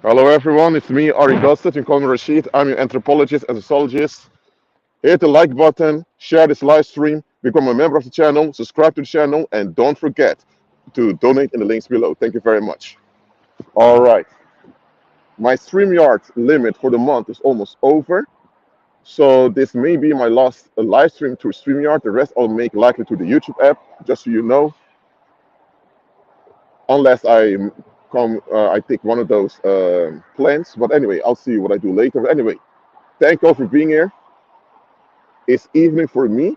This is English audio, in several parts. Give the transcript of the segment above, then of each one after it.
Hello everyone, it's me, Ari Gossett, and call me Rashid. I'm your anthropologist and sociologist. Hit the like button, share this live stream, become a member of the channel, subscribe to the channel, and don't forget to donate in the links below. Thank you very much. All right, my StreamYard limit for the month is almost over. So this may be my last live stream through StreamYard. The rest I'll make likely to the YouTube app, just so you know. Unless I take one of those plans. But anyway, I'll see what I do later. But anyway, thank you all for being here. It's evening for me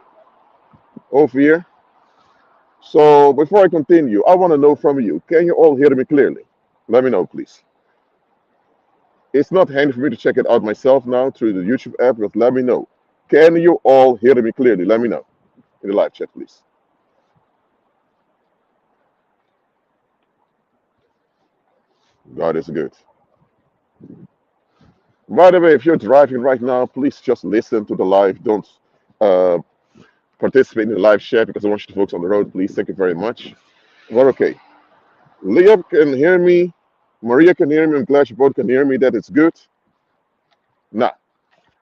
over here. So before I continue, I want to know from you, can you all hear me clearly? Let me know, please. It's not handy for me to check it out myself now through the YouTube app, but let me know. Can you all hear me clearly? Let me know in the live chat, please. God is good. By the way, if you're driving right now, please just listen to the live. Don't uh, participate in the live chat because I want you to focus on the road, please. Thank you very much. Well, okay. Leah can hear me. Maria can hear me. I'm glad you both can hear me. That is good. Now,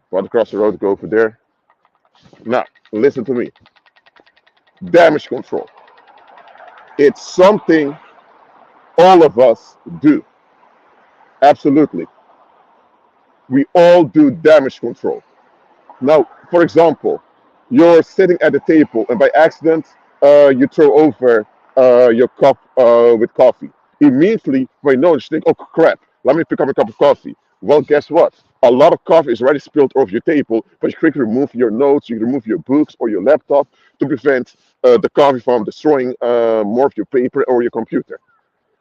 right across the road, go over there. Now, listen to me. Damage control. It's something all of us do. Absolutely. We all do damage control. Now, for example, you're sitting at the table and by accident you throw over your cup with coffee. Immediately, when you notice, you think, oh crap, let me pick up a cup of coffee. Well, guess what? A lot of coffee is already spilled over your table, but you quickly remove your notes, you remove your books or your laptop to prevent the coffee from destroying more of your paper or your computer.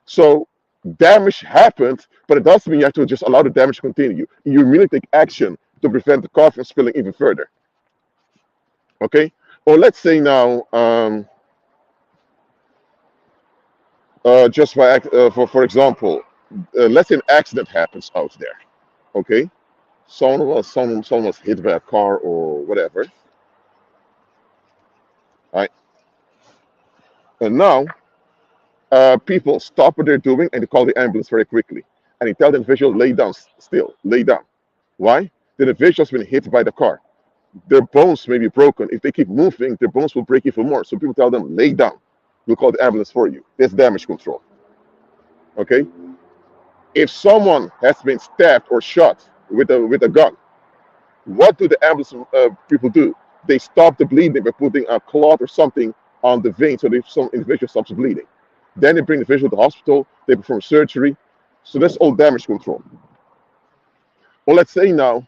So damage happened, but it doesn't mean you have to just allow the damage to continue. You immediately take action to prevent the coffee from spilling even further. Okay? Or let's say now, just for example, let's say an accident happens out there. Okay? Someone was hit by a car or whatever. Right? And now people stop what they're doing and they call the ambulance very quickly. And they tell the individual, lay down still, lay down. Why? The individual's been hit by the car. Their bones may be broken. If they keep moving, their bones will break even more. So people tell them, lay down. We'll call the ambulance for you. That's damage control. Okay? If someone has been stabbed or shot with a gun, what do the ambulance people do? They stop the bleeding by putting a cloth or something on the vein so that some individual stops bleeding. Then they bring the individual to the hospital, they perform surgery. So that's all damage control. Well, let's say now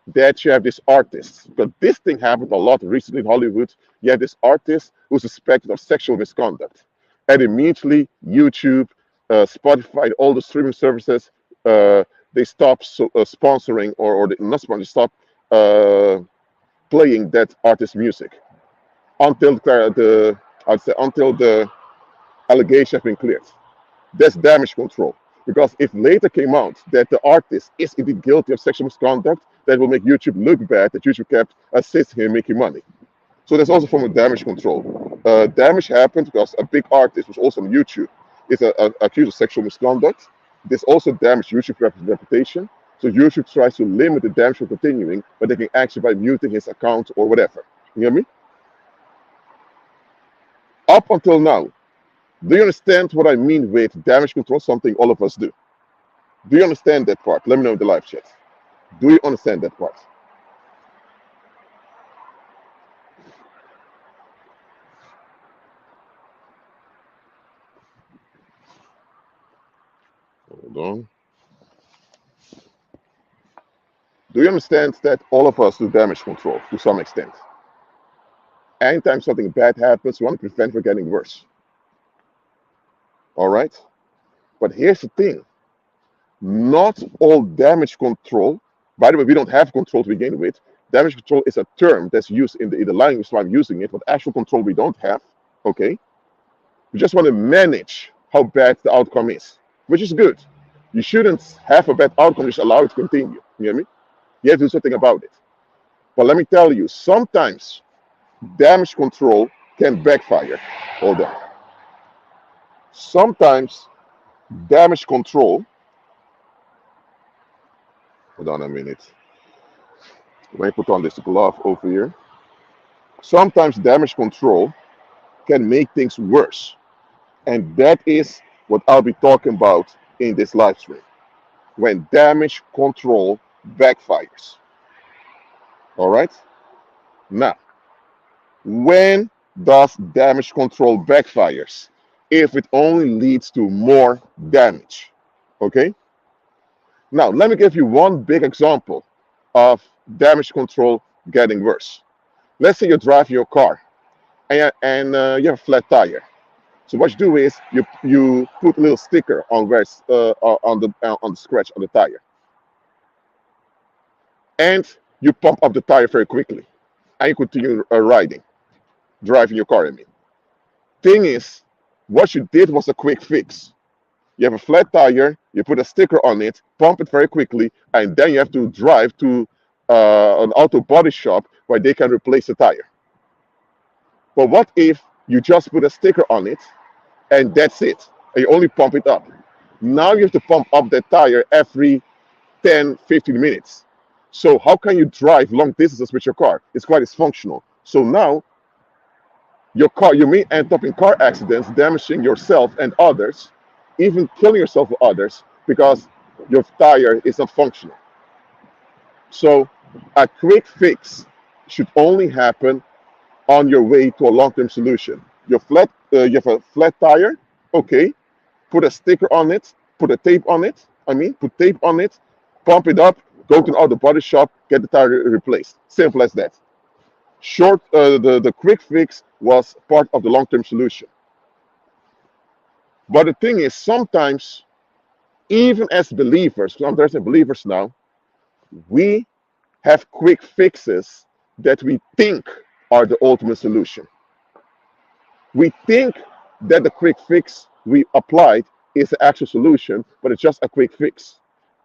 that you have this artist, because this thing happened a lot recently in Hollywood. You have this artist who's suspected of sexual misconduct. And immediately, YouTube, Spotify, all the streaming services, they stop sponsoring or they, not sponsoring, stop playing that artist's music until until the allegation has been cleared. That's damage control. Because if later came out that the artist is indeed guilty of sexual misconduct, that will make YouTube look bad that YouTube kept assisting him making money. So that's also a form of damage control. Damage happened because a big artist was also on YouTube is accused of sexual misconduct. This also damaged YouTube's reputation. So YouTube tries to limit the damage from continuing by taking action by muting his account or whatever. You hear me? Up until now, do you understand what I mean with damage control? Something all of us do. Do you understand that part? Let me know in the live chat. Do you understand that part? Hold on. Do you understand that all of us do damage control to some extent? Anytime something bad happens, we want to prevent it from getting worse. All right? But here's the thing. Not all damage control, by the way, we don't have control to begin with. Damage control is a term that's used in the language, so I'm using it, but actual control we don't have. Okay? We just want to manage how bad the outcome is, which is good. You shouldn't have a bad outcome, just allow it to continue. You hear me? You have to do something about it. But let me tell you, sometimes damage control can backfire. Hold on. Sometimes damage control Hold on a minute. Let me put on this glove over here. Sometimes damage control can make things worse. And that is what I'll be talking about in this live stream. When damage control backfires. All right? Now, when does damage control backfires? If it only leads to more damage. Okay? Now, let me give you one big example of damage control getting worse. Let's say you drive your car and you have a flat tire. So what you do is you put a little sticker on where on the scratch on the tire, and you pump up the tire very quickly, and you continue driving your car. I mean, thing is, what you did was a quick fix. You have a flat tire, you put a sticker on it, pump it very quickly, and then you have to drive to an auto body shop where they can replace the tire. But what if you just put a sticker on it and that's it? And you only pump it up. Now you have to pump up that tire every 10, 15 minutes. So how can you drive long distances with your car? It's quite dysfunctional. So now you may end up in car accidents, damaging yourself and others, even killing yourself or others because your tire is not functional. So a quick fix should only happen on your way to a long-term solution. You have a flat tire, okay, put a sticker on it, put tape on it, pump it up, go to an auto body shop, get the tire replaced. Simple as that. The quick fix was part of the long-term solution. But the thing is, sometimes, even as believers, there's believers now, we have quick fixes that we think are the ultimate solution. We think that the quick fix we applied is the actual solution, but it's just a quick fix.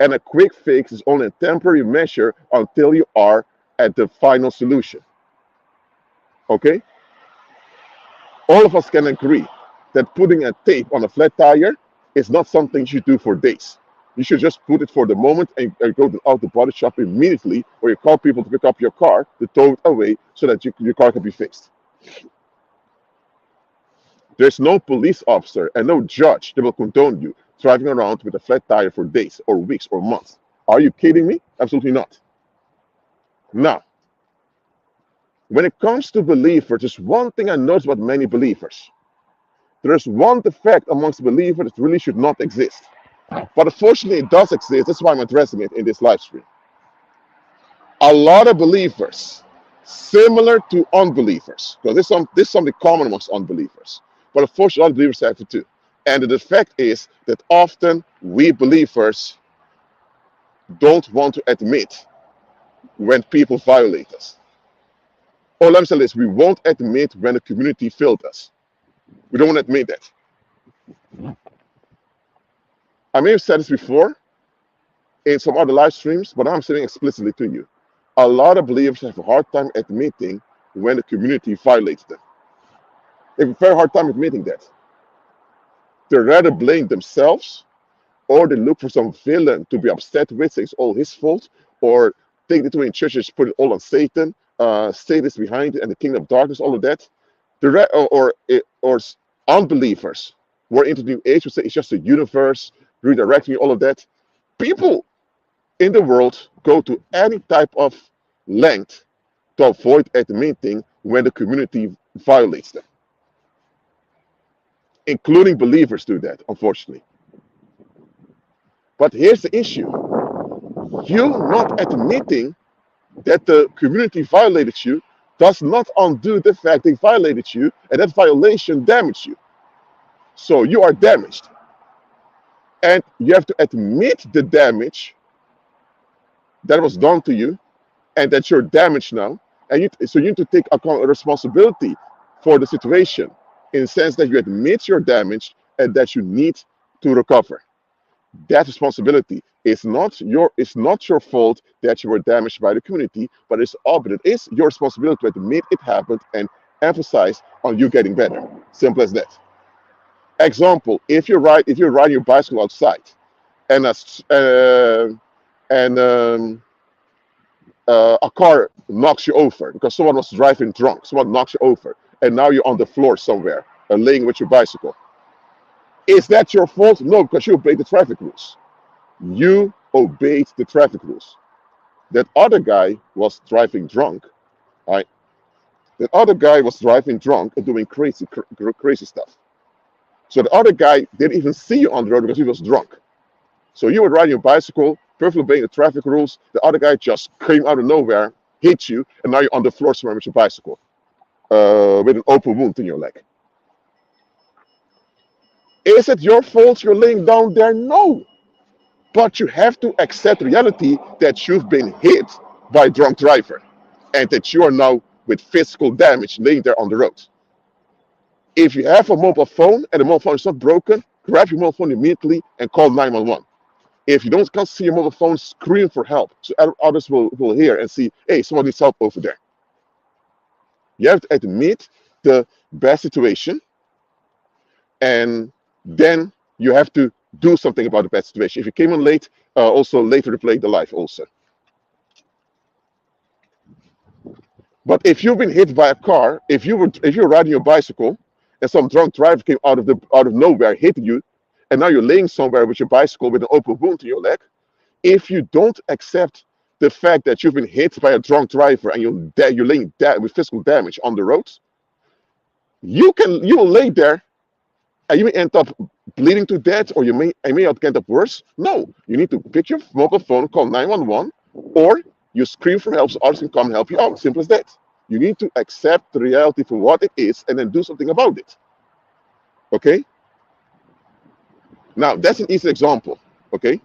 And a quick fix is only a temporary measure until you are at the final solution. Okay? All of us can agree that putting a tape on a flat tire is not something you should do for days. You should just put it for the moment and go to the body shop immediately, or you call people to pick up your car, to tow it away so that your car can be fixed. There's no police officer and no judge that will condone you driving around with a flat tire for days or weeks or months. Are you kidding me? Absolutely not. Now, when it comes to believers, there's one thing I notice about many believers. There's one defect amongst believers that really should not exist. But unfortunately, it does exist. That's why I'm addressing it in this live stream. A lot of believers, similar to unbelievers, because this is something common amongst unbelievers. But unfortunately, a lot of believers have it too. And the defect is that often we believers don't want to admit when people violate us. Or let me say this, we won't admit when the community failed us. We don't want to admit that. I may have said this before in some other live streams, but I'm saying explicitly to you. A lot of believers have a hard time admitting when the community violates them. They have a very hard time admitting that. They rather blame themselves, or they look for some villain to be upset with, say it's all his fault, or take it to in churches, put it all on Satan, Satan is behind it, and the kingdom of darkness, all of that. Or unbelievers who are into the new age would say it's just the universe redirecting all of that. People in the world go to any type of length to avoid admitting when the community violates them. Including believers do that, unfortunately. But here's the issue. You not admitting that the community violated you does not undo the fact they violated you, and that violation damaged you. So you are damaged. And you have to admit the damage that was done to you, and that you're damaged now. And so you need to take responsibility for the situation, in the sense that you admit you're damaged and that you need to recover. That responsibility is not your fault that you were damaged by the community, but it is your responsibility to admit it happened and emphasize on you getting better. Simple as that. Example: if you're riding your bicycle outside, and and a car knocks you over because someone was driving drunk. Someone knocks you over, and now you're on the floor somewhere, laying with your bicycle. Is that your fault? No, because you obeyed the traffic rules. You obeyed the traffic rules. That other guy was driving drunk, right? That other guy was driving drunk and doing crazy stuff. So the other guy didn't even see you on the road because he was drunk. So you were riding your bicycle, perfectly obeying the traffic rules. The other guy just came out of nowhere, hit you, and now you're on the floor somewhere with your bicycle, with an open wound in your leg. Is it your fault you're laying down there? No. But you have to accept reality that you've been hit by a drunk driver and that you are now with physical damage laying there on the road. If you have a mobile phone and the mobile phone is not broken, grab your mobile phone immediately and call 911. If you can't see your mobile phone, scream for help so others will hear and see, hey, someone needs help over there. You have to admit the bad situation, and then you have to do something about the bad situation. If you came in late, also later replay the live also. But if you've been hit by a car, if you're riding your bicycle and some drunk driver came out of nowhere, hit you, and now you're laying somewhere with your bicycle with an open wound in your leg, if you don't accept the fact that you've been hit by a drunk driver and you're laying with physical damage on the road, you will lay there and you may end up bleeding to death, or you may end up worse. No, you need to pick your mobile phone, call 911, or you scream for help so others can come and help you out. Simple as that. You need to accept the reality for what it is and then do something about it. Okay? Now, that's an easy example. Okay?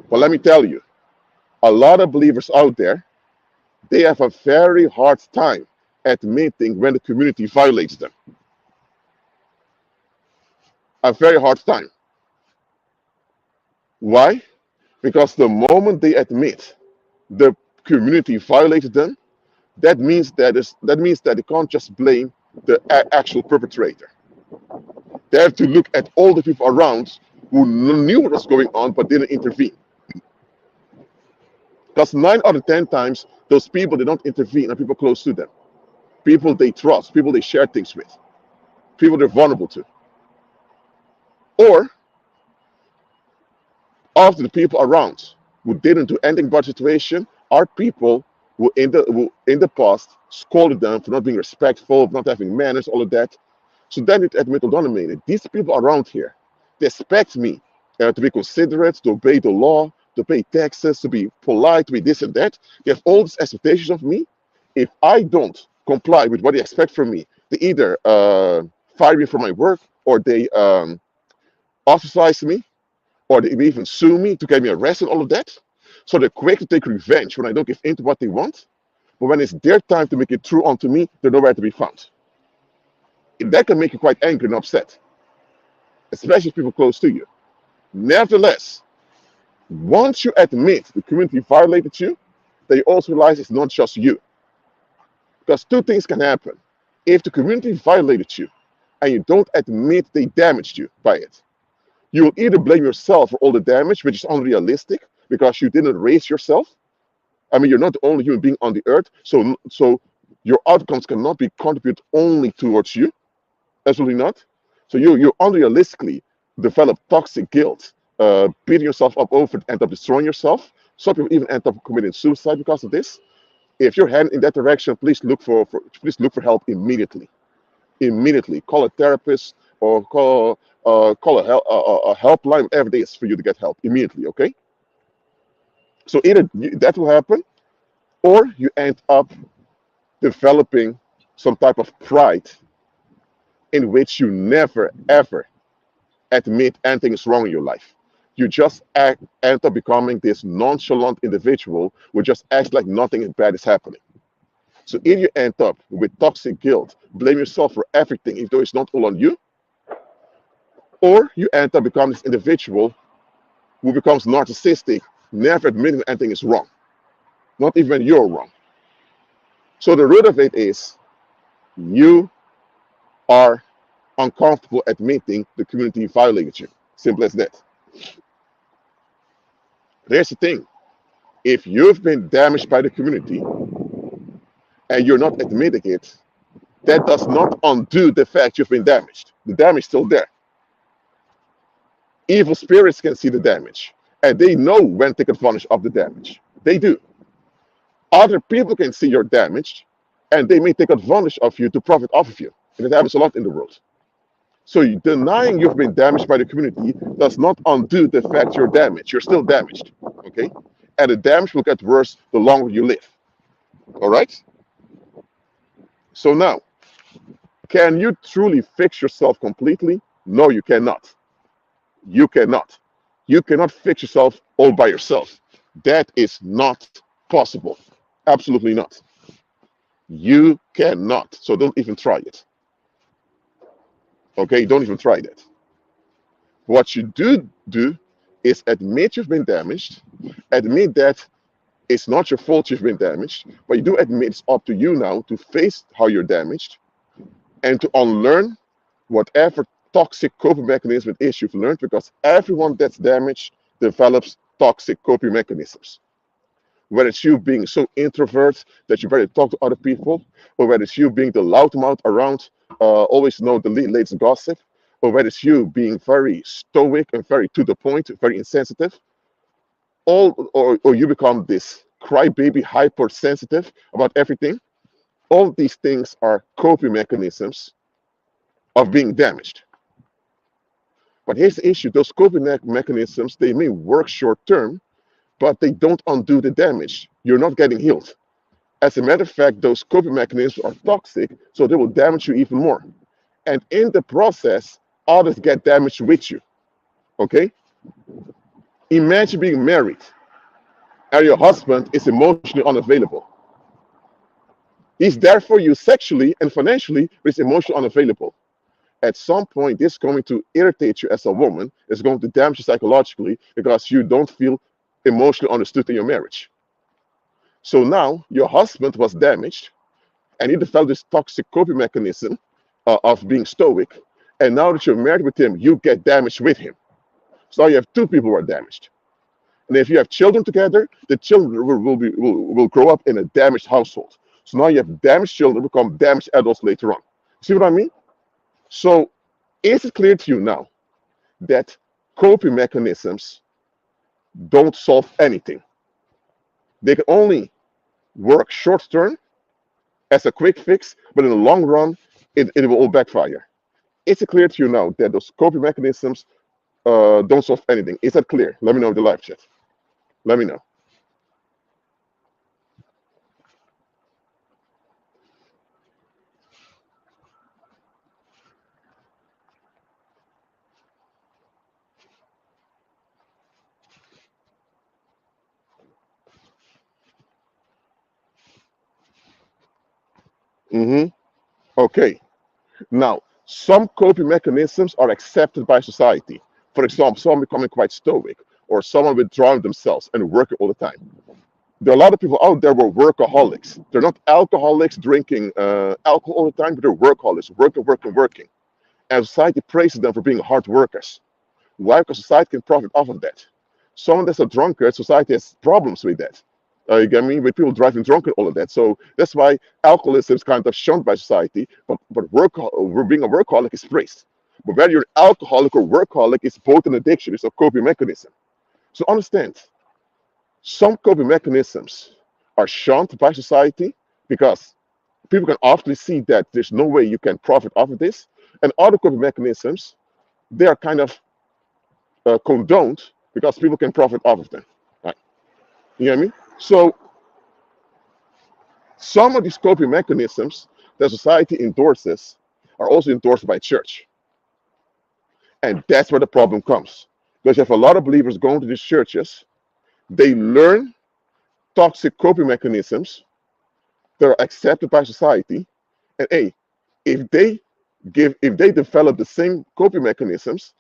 But let me tell you, a lot of believers out there, they have a very hard time admitting when the community violates them. A very hard time. Why? Because the moment they admit the community violated them, that means that they can't just blame the actual perpetrator. They have to look at all the people around who knew what was going on but didn't intervene. Because 9 out of 10 times, those people did not intervene are people close to them, people they trust, people they share things with, people they're vulnerable to. Or after the people around who didn't do anything about the situation are people who in the past scolded them for not being respectful, for not having manners, all of that. So then it admit autonomy. These people around here, they expect me to be considerate, to obey the law, to pay taxes, to be polite, to be this and that. They have all these expectations of me. If I don't comply with what they expect from me, they either fire me from my work, or they ostracize me, or they even sue me to get me arrested, all of that. So they're quick to take revenge when I don't give in to what they want. But when it's their time to make it true unto me, they're nowhere to be found. That can make you quite angry and upset, especially people close to you. Nevertheless, once you admit the community violated you, then you also realize it's not just you. Because two things can happen. If the community violated you and you don't admit they damaged you by it, you will either blame yourself for all the damage, which is unrealistic because you didn't raise yourself. I mean, you're not the only human being on the earth, so your outcomes cannot be contributed only towards you. Absolutely not. So you unrealistically develop toxic guilt, beating yourself up over it, end up destroying yourself. Some people even end up committing suicide because of this. If you're heading in that direction, please look for help immediately. Immediately, call a therapist or call a helpline, whatever it is for you to get help immediately. Okay. So either that will happen, or you end up developing some type of pride in which you never ever admit anything is wrong in your life. You just end up becoming this nonchalant individual who just acts like nothing bad is happening. So if you end up with toxic guilt, blame yourself for everything, even though it's not all on you, or you end up becoming this individual who becomes narcissistic, never admitting anything is wrong, not even when you're wrong. So the root of it is you are uncomfortable admitting the community violated you. Simple as that. Here's the thing. If you've been damaged by the community and you're not admitting it, that does not undo the fact you've been damaged. The damage is still there. Evil spirits can see the damage, and they know when to take advantage of the damage. They do. Other people can see you're damaged, and they may take advantage of you to profit off of you. And it happens a lot in the world. So denying you've been damaged by the community does not undo the fact you're damaged. You're still damaged, okay? And the damage will get worse the longer you live, all right? So now, can you truly fix yourself completely? No, you cannot. You cannot. You cannot fix yourself all by yourself. That is not possible. Absolutely not. You cannot. So don't even try it. Okay, don't even try that. What you do is admit you've been damaged, admit that it's not your fault you've been damaged, but you do admit it's up to you now to face how you're damaged and to unlearn whatever toxic coping mechanism it is you've learned, because everyone that's damaged develops toxic coping mechanisms. Whether it's you being so introvert that you barely talk to other people, or whether it's you being the loudmouth around, always know the latest gossip, or whether it's you being very stoic and very to the point, very insensitive, or you become this crybaby, hypersensitive about everything. All these things are coping mechanisms of being damaged. But here's the issue: those coping mechanisms, they may work short term, but they don't undo the damage. You're not getting healed. As a matter of fact, those coping mechanisms are toxic, so they will damage you even more. And in the process, others get damaged with you. Okay? Imagine being married and your husband is emotionally unavailable. He's there for you sexually and financially, but he's emotionally unavailable. At some point, this is going to irritate you as a woman. It's going to damage you psychologically because you don't feel emotionally understood in your marriage. So now your husband was damaged and he developed this toxic coping mechanism of being stoic. And now that you're married with him, you get damaged with him. So now you have two people who are damaged. And if you have children together, the children will grow up in a damaged household. So now you have damaged children become damaged adults later on. See what I mean? So is it clear to you now that coping mechanisms don't solve anything? They can only work short term as a quick fix, but in the long run, it will all backfire. Is it clear to you now that those coping mechanisms don't solve anything? Is that clear? Let me know in the live chat. Let me know. Okay. Now, some coping mechanisms are accepted by society. For example, someone becoming quite stoic, or someone withdrawing themselves and working all the time. There are a lot of people out there who are workaholics. They're not alcoholics drinking alcohol all the time, but they're workaholics, working. And society praises them for being hard workers. Why? Because society can profit off of that. Someone that's a drunkard, society has problems with that. You get me? With people driving drunk and all of that. So that's why alcoholism is kind of shunned by society, but being a workaholic is praised. But whether you're an alcoholic or workaholic, it's both an addiction, it's a coping mechanism. So understand, some coping mechanisms are shunned by society because people can often see that there's no way you can profit off of this. And other coping mechanisms, they are kind of condoned because people can profit off of them. Right? You get me? So some of these coping mechanisms that society endorses are also endorsed by church. And that's where the problem comes. Because you have a lot of believers going to these churches, they learn toxic coping mechanisms that are accepted by society. And hey, if they develop the same coping mechanisms,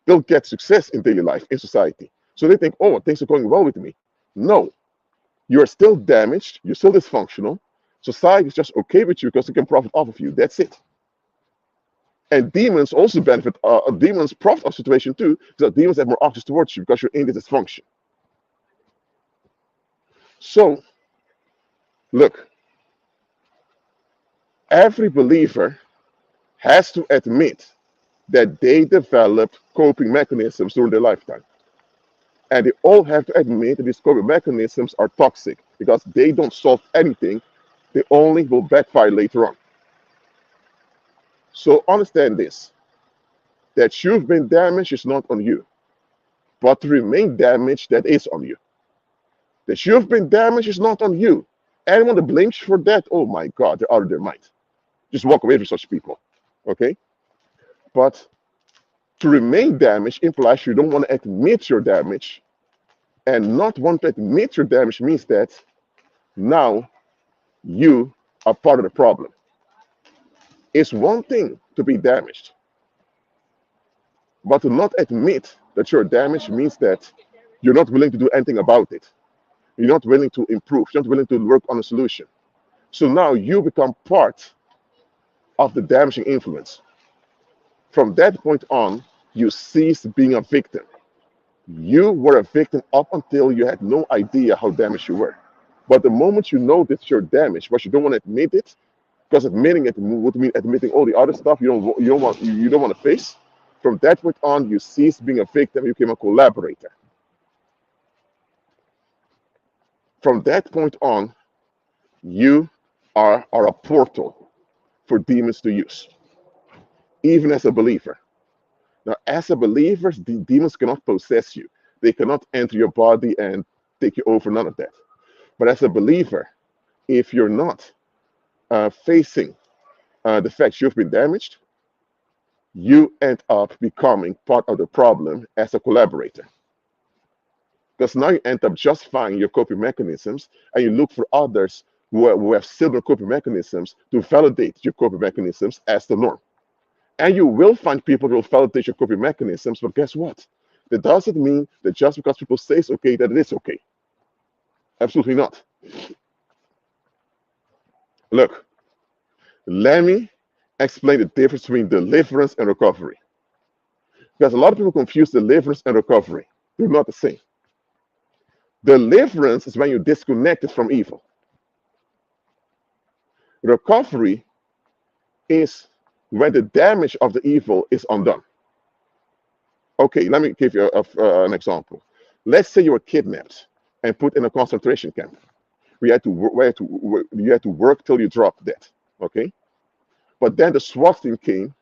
they'll get success in daily life, in society. So they think, oh, things are going well with me. No, you're still damaged, you're still dysfunctional. Society is just okay with you because it can profit off of you. That's it. And demons also benefit, demons profit off the situation too, because demons have more access towards you because you're in the dysfunction. So, look, every believer has to admit that they developed coping mechanisms during their lifetime. And they all have to admit that these coping mechanisms are toxic because they don't solve anything. They only will backfire later on. So understand this, that you've been damaged is not on you, but to remain damaged, that is on you. That you've been damaged is not on you. Anyone that blames you for that, oh my God, they're out of their mind. Just walk away from such people. Okay? But to remain damaged implies you don't want to admit your damage. And not want to admit your damage means that now you are part of the problem. It's one thing to be damaged, but to not admit that you're damaged means that you're not willing to do anything about it. You're not willing to improve. You're not willing to work on a solution. So now you become part of the damaging influence. From that point on, you cease being a victim. You were a victim up until you had no idea how damaged you were. But the moment you know that you're damaged, but you don't want to admit it, because admitting it would mean admitting all the other stuff you don't want to face. From that point on, you cease being a victim. You became a collaborator. From that point on, you are a portal for demons to use, even as a believer. Now, as a believer, the demons cannot possess you. They cannot enter your body and take you over, none of that. But as a believer, if you're not facing the fact you've been damaged, you end up becoming part of the problem as a collaborator. Because now you end up justifying your coping mechanisms and you look for others who have similar coping mechanisms to validate your coping mechanisms as the norm. And you will find people who will validate your coping mechanisms, but guess what? That doesn't mean that just because people say it's okay, that it is okay. Absolutely not. Look, let me explain the difference between deliverance and recovery. Because a lot of people confuse deliverance and recovery. They're not the same. Deliverance is when you're disconnected from evil. Recovery is when the damage of the evil is undone. Okay, let me give you an example. Let's say you were kidnapped and put in a concentration camp. You had to work till you dropped dead. Okay, but then the SWAT team came,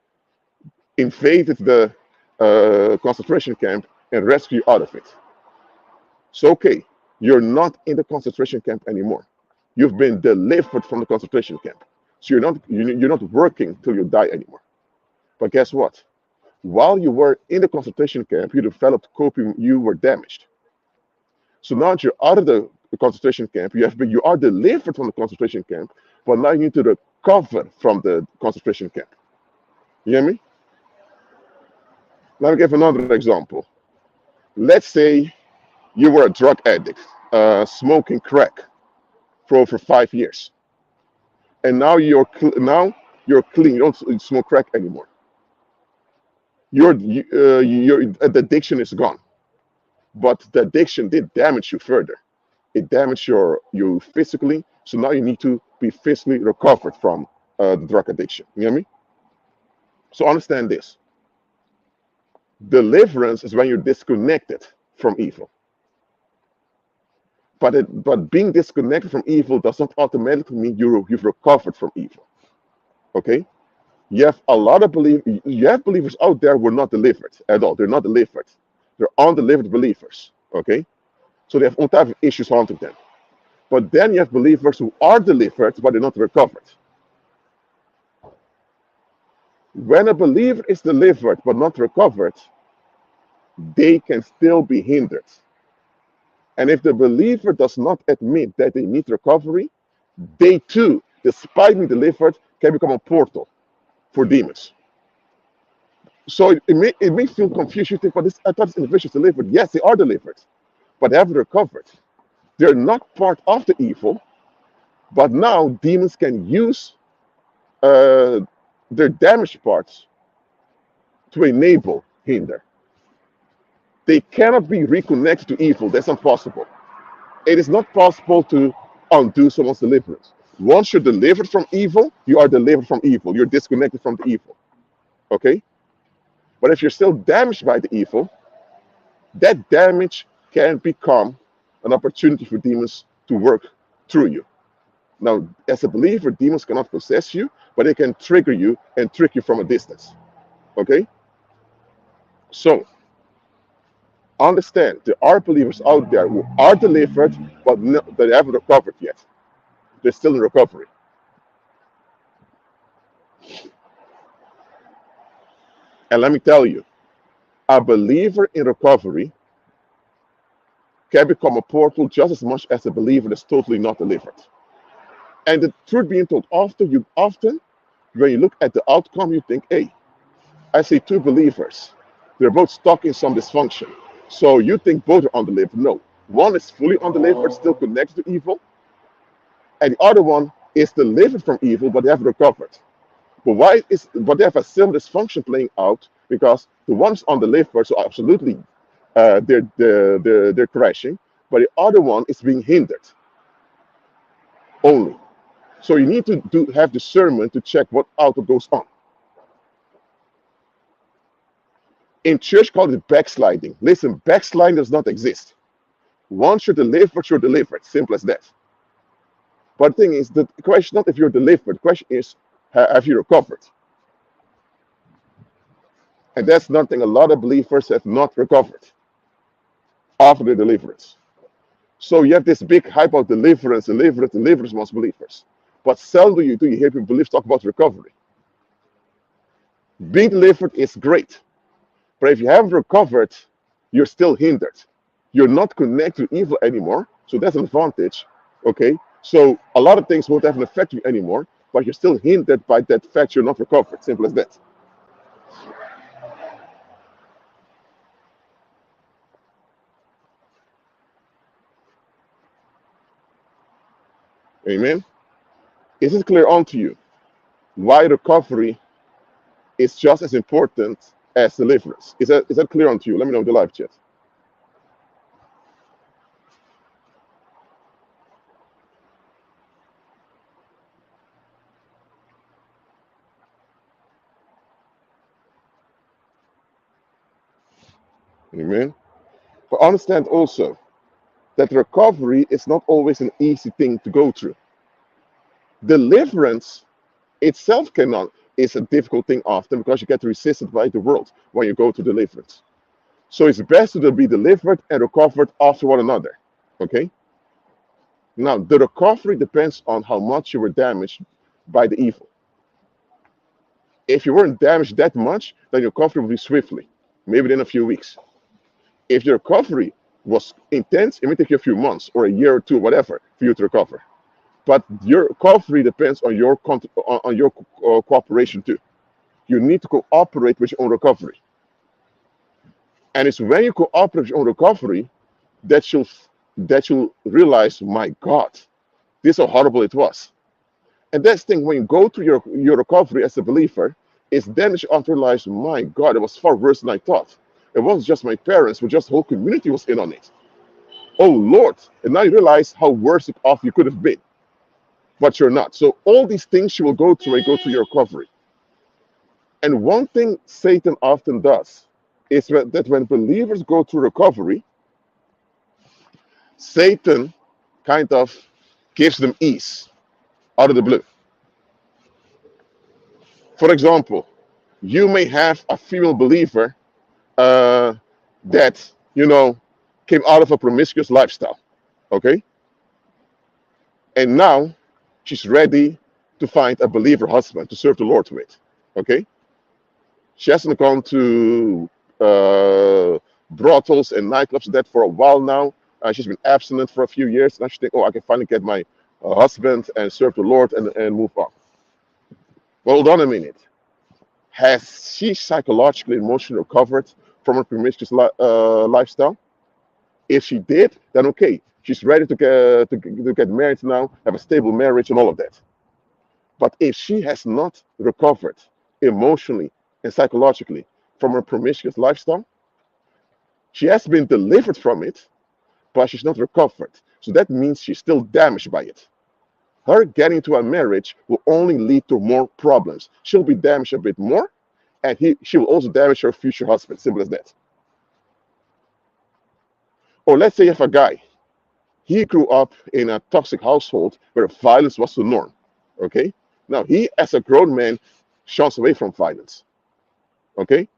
invaded the concentration camp, and rescued you out of it. So okay, you're not in the concentration camp anymore. You've been delivered from the concentration camp. So you're not working till you die anymore. But guess what? While you were in the concentration camp, you developed coping. You were damaged. So now that you're out of the concentration camp, you are delivered from the concentration camp, but now you need to recover from the concentration camp. You hear me? Let me give another example. Let's say you were a drug addict, smoking crack for over 5 years, and now you're clean. You don't smoke crack anymore. The addiction is gone, but the addiction did damage you further. It damaged you physically, so now you need to be physically recovered from the drug addiction. You hear me? So understand this. Deliverance is when you're disconnected from evil. But being disconnected from evil does not automatically mean you've recovered from evil. Okay? You have believers out there who are not delivered at all. They're not delivered. They're undelivered believers. Okay? So they have all types of issues haunting them. But then you have believers who are delivered, but they're not recovered. When a believer is delivered but not recovered, they can still be hindered. And if the believer does not admit that they need recovery, they too, despite being delivered, can become a portal for demons. So it may feel confused. You think, but I thought this individual is delivered. Yes, they are delivered, but they haven't recovered. They're not part of the evil, but now demons can use their damaged parts to enable hinder. They cannot be reconnected to evil. That's impossible. It is not possible to undo someone's deliverance. Once you're delivered from evil, you are delivered from evil. You're disconnected from the evil. Okay? But if you're still damaged by the evil, that damage can become an opportunity for demons to work through you. Now, as a believer, demons cannot possess you, but they can trigger you and trick you from a distance. Okay? So, understand there are believers out there who are delivered, but they haven't recovered yet. They're still in recovery. And let me tell you, a believer in recovery can become a portal just as much as a believer that's totally not delivered. And the truth being told, often when you look at the outcome, you think, hey, I see two believers. They're both stuck in some dysfunction. So you think both are undelivered. No. One is fully undelivered, still connected to evil. And the other one is delivered from evil, but they haven't recovered. But they have a similar dysfunction playing out because the one's undelivered, so absolutely they're crashing, but the other one is being hindered only. So you need to have discernment to check what auto goes on. In church, called it backsliding. Listen, backsliding does not exist. Once you're delivered. Simple as that. But the thing is, the question is not if you're delivered. The question is, have you recovered? And that's nothing a lot of believers have not recovered after the deliverance. So you have this big hype of deliverance amongst believers. But seldom do you hear people talk about recovery. Being delivered is great. But if you haven't recovered, you're still hindered. You're not connected to evil anymore. So that's an advantage. Okay? So a lot of things won't have an effect on you anymore, but you're still hindered by that fact you're not recovered. Simple as that. Amen? Is it clear unto you why recovery is just as important as deliverance? Is that clear unto you? Let me know in the live chat. Amen? But understand also that recovery is not always an easy thing to go through. Deliverance itself is a difficult thing often because you get resisted by the world when you go to deliverance. So it's best to be delivered and recovered after one another. Okay? Now, the recovery depends on how much you were damaged by the evil. If you weren't damaged that much, then your recovery will be swiftly, maybe within a few weeks. If your recovery was intense, it may take you a few months or a year or two, whatever, for you to recover. But your recovery depends on your cooperation too. You need to cooperate with your own recovery. And it's when you cooperate with your own recovery that you'll realize, my God, this is how horrible it was. And that's the thing, when you go through your recovery as a believer, it's then that you realize, my God, it was far worse than I thought. It wasn't just my parents, but just the whole community was in on it. Oh Lord. And now you realize how worse off you could have been. But you're not. So all these things you will go through when you go through your recovery. And one thing Satan often does is that when believers go through recovery, Satan kind of gives them ease out of the blue. For example, you may have a female believer that, came out of a promiscuous lifestyle, okay? And now she's ready to find a believer husband to serve the Lord with, okay? She hasn't gone to brothels and nightclubs and that for a while now. She's been abstinent for a few years. Now she thinks, oh, I can finally get my husband and serve the Lord and move on. Well, hold on a minute. Has she psychologically, emotionally recovered from her promiscuous lifestyle? If she did, then okay. She's ready to get married now, have a stable marriage and all of that. But if she has not recovered emotionally and psychologically from her promiscuous lifestyle, she has been delivered from it, but she's not recovered. So that means she's still damaged by it. Her getting into a marriage will only lead to more problems. She'll be damaged a bit more, and she will also damage her future husband. Simple as that. Or let's say you have a guy. He grew up in a toxic household where violence was the norm. Okay? Now, he, as a grown man, shuns away from violence. Okay?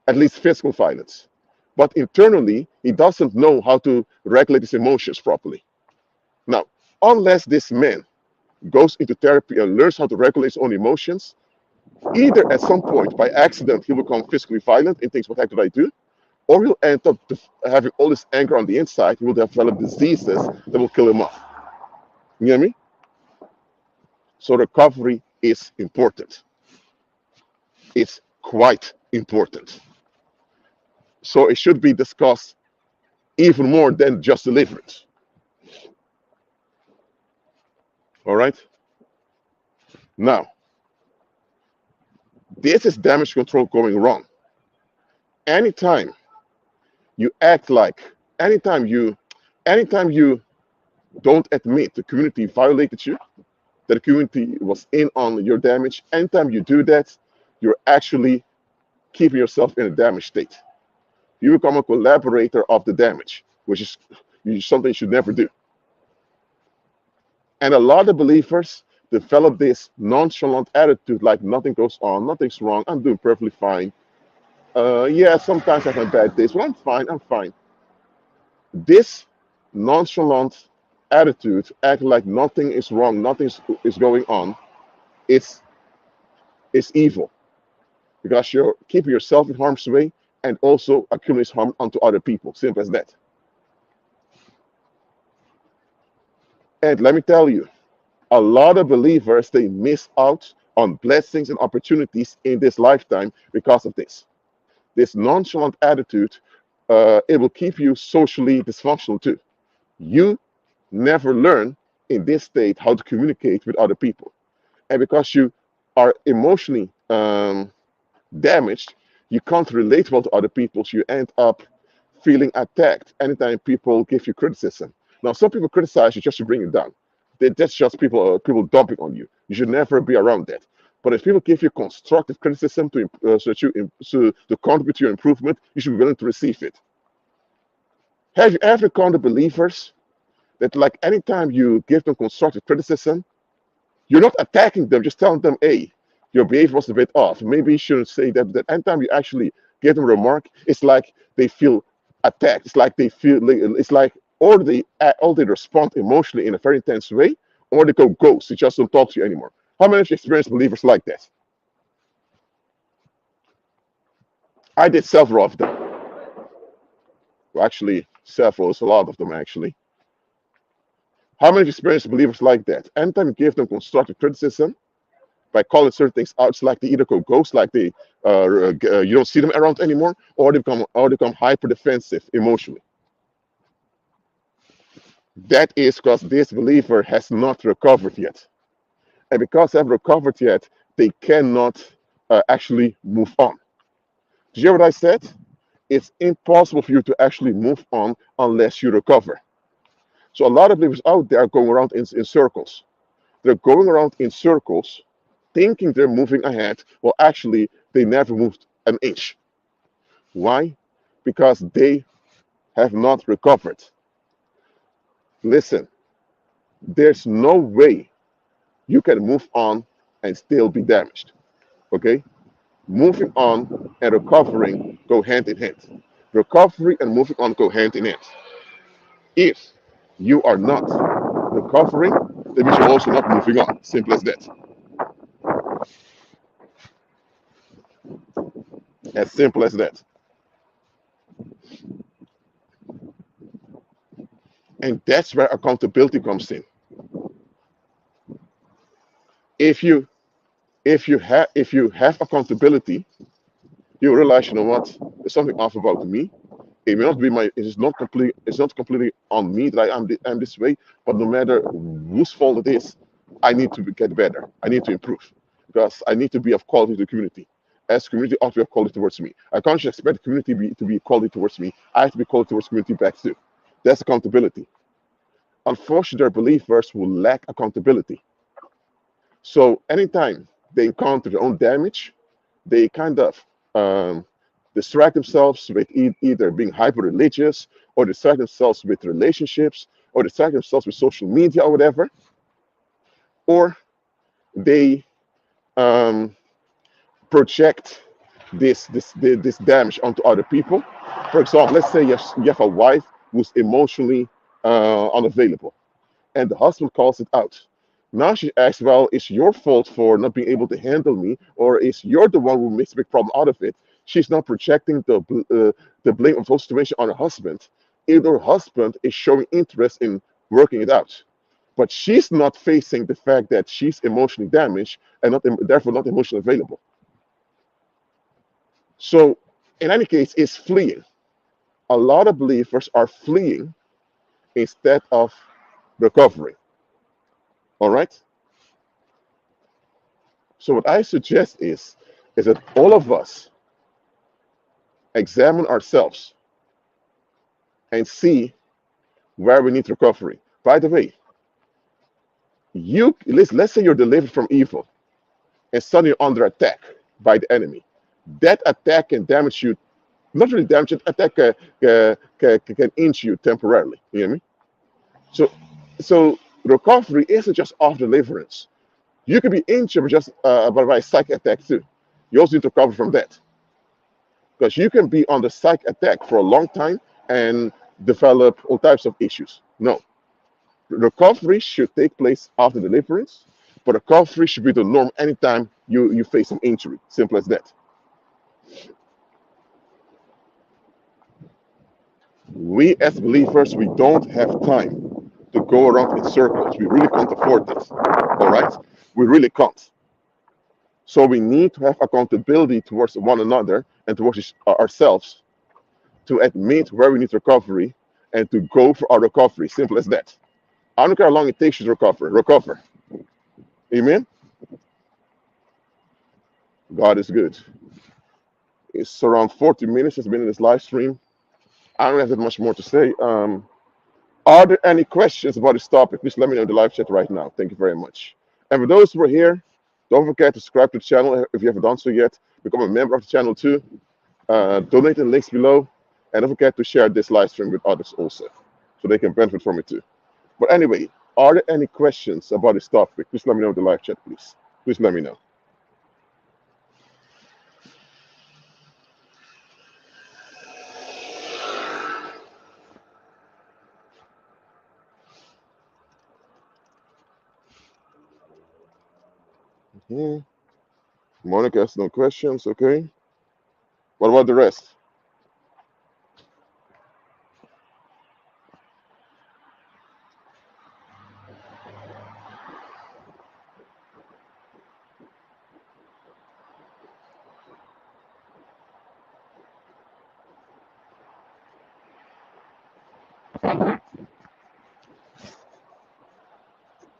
At least physical violence. But internally, he doesn't know how to regulate his emotions properly. Now, unless this man goes into therapy and learns how to regulate his own emotions, either at some point by accident he'll become physically violent and thinks, what the heck did I do? Or he'll end up having all this anger on the inside. He will develop diseases that will kill him off. You know what I mean? So recovery is important. It's quite important. So it should be discussed even more than just deliverance. All right? Now, this is damage control going wrong. Anytime you act like, anytime you don't admit the community violated you, that the community was in on your damage, anytime you do that, you're actually keeping yourself in a damaged state. You become a collaborator of the damage, which is something you should never do. And a lot of believers develop this nonchalant attitude like nothing goes on, nothing's wrong, I'm doing perfectly fine. Yeah, sometimes I have bad days, but I'm fine. This nonchalant attitude, acting like nothing is wrong, nothing is going on, it's evil. Because you're keeping yourself in harm's way and also accumulates harm onto other people. Simple as that. And let me tell you, a lot of believers, they miss out on blessings and opportunities in this lifetime because of this. This nonchalant attitude, it will keep you socially dysfunctional too. You never learn in this state how to communicate with other people. And because you are emotionally damaged, you can't relate well to other people, so you end up feeling attacked anytime people give you criticism. Now, some people criticize you just to bring you down. That's just people dumping on you. You should never be around that. But if people give you constructive criticism to contribute to your improvement, you should be willing to receive it. Have you ever encountered believers that, like, anytime you give them constructive criticism, you're not attacking them, just telling them, hey, your behavior was a bit off. Maybe you shouldn't say that. That anytime you actually give them a remark, it's like they feel attacked. It's like they feel, it's like, or they respond emotionally in a very intense way, or they go ghost. They just don't talk to you anymore. How many of you experienced believers like that? I did several of them. Well, actually, several. It's a lot of them, actually. How many of you experienced believers like that? Anytime you give them constructive criticism, by calling certain things out, it's like they either go ghost, like they you don't see them around anymore, or they become hyper defensive emotionally. That is because this believer has not recovered yet, and because they haven't recovered yet, they cannot actually move on. Did you hear what I said? It's impossible for you to actually move on unless you recover. So a lot of believers out there are going around in circles. They're going around in circles thinking they're moving ahead. Well, actually, they never moved an inch. Why? Because they have not recovered. Listen, there's no way you can move on and still be damaged. Okay? Moving on and recovering go hand in hand. Recovery and moving on go hand in hand. If you are not recovering, that means you're also not moving on. Simple as that. As simple as that. And that's where accountability comes in. If you have accountability, you realize, you know what, there's something off about me. It may not be it's not completely on me that I'm this way, but no matter whose fault it is, I need to get better. I need to improve because I need to be of quality to the community. As community ought to be of quality towards me. I can't just expect the community to be quality towards me. I have to be quality towards community back too. That's accountability. Unfortunately, their believers will lack accountability. So anytime they encounter their own damage, they kind of um, distract themselves with either being hyper religious, or distract themselves with relationships, or distract themselves with social media or whatever, or they um, project this damage onto other people. For example, let's say you have a wife who's emotionally unavailable, and the husband calls it out. Now she asks, well, it's your fault for not being able to handle me, or is you're the one who makes a big problem out of it? She's not projecting the blame of the whole situation on her husband, even though her husband is showing interest in working it out. But she's not facing the fact that she's emotionally damaged and not therefore not emotionally available. So, in any case, it's fleeing. A lot of believers are fleeing instead of recovering. All right. So what I suggest is that all of us examine ourselves and see where we need recovery. By the way, let's say you're delivered from evil and suddenly you're under attack by the enemy. That attack can damage you, not really damage it, attack can injure you temporarily. You hear me? So so recovery isn't just off deliverance. You can be injured by a psych attack too. You also need to recover from that. Because you can be on the psych attack for a long time and develop all types of issues. No, recovery should take place after deliverance, but recovery should be the norm anytime you face an injury. Simple as that. We as believers, we don't have time to go around in circles. We really can't afford this. All right? We really can't. So we need to have accountability towards one another and towards ourselves to admit where we need recovery and to go for our recovery. Simple as that. I don't care how long it takes you to recover. Recover. Amen. God is good. It's around 40 minutes. It's been in this live stream. I don't have that much more to say. Are there any questions about this topic? Please let me know in the live chat right now. Thank you very much. And for those who are here, don't forget to subscribe to the channel if you haven't done so yet. Become a member of the channel too. Donate in the links below. And don't forget to share this live stream with others also, so they can benefit from it too. But anyway, are there any questions about this topic? Please let me know in the live chat, please. Please let me know. Hmm. Monica has no questions. Okay. What about the rest?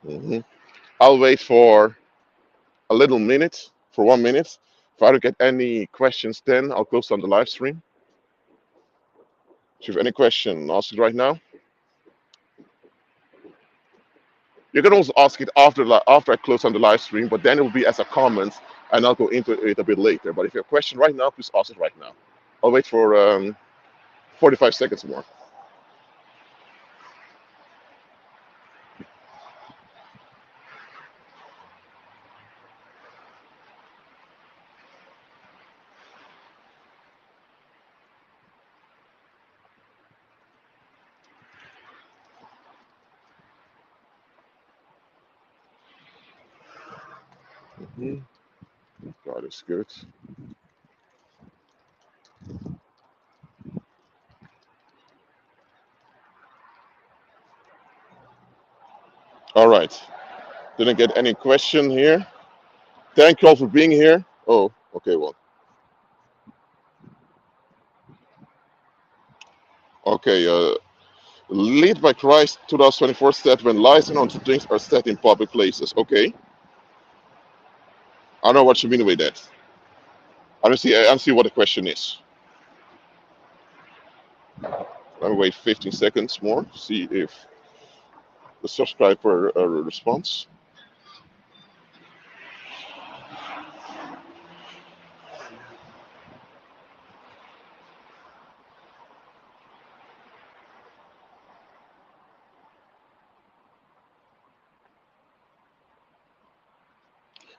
Hmm. I'll wait for a little minute, for 1 minute. If I don't get any questions, then I'll close down the live stream. If you have any question, ask it right now. You can also ask it after I close on the live stream, but then it will be as a comment, and I'll go into it a bit later. But if you have a question right now, please ask it right now. I'll wait for 45 seconds more. Mhm. God is good. All right. Didn't get any question here. Thank you all for being here. Oh, okay. Well, okay. Lead by Christ 2024 said when lies and untrue things are said in public places. Okay. I don't know what you mean with that. I don't see what the question is. Let me wait 15 seconds more. See if the subscriber response.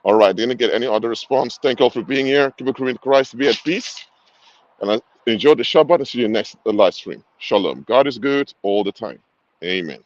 All right, didn't get any other response. Thank you all for being here. Keep it in Christ, be at peace. And I enjoy the Shabbat and see you next live stream. Shalom. God is good all the time. Amen.